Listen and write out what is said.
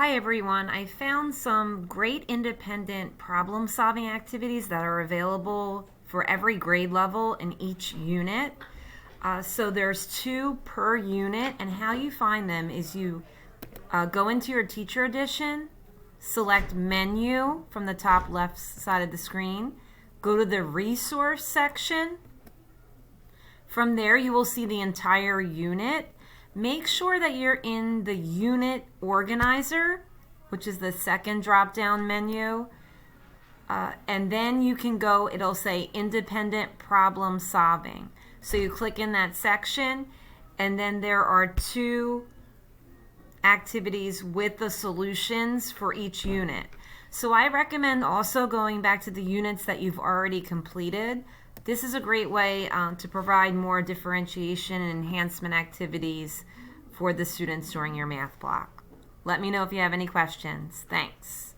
Hi everyone, I found some great independent problem solving activities that are available for every grade level in each unit. So there's two per unit, and how you find them is you go into your teacher edition, select menu from the top left side of the screen, go to the resource section. From there you will see the entire unit. Make sure that you're in the unit organizer, which is the second drop-down menu. And then you can go, it'll say independent problem solving. So you click in that section, and then there are two activities with the solutions for each unit. So I recommend also going back to the units that you've already completed. This is a great way to provide more differentiation and enhancement activities for the students during your math block. Let me know if you have any questions. Thanks.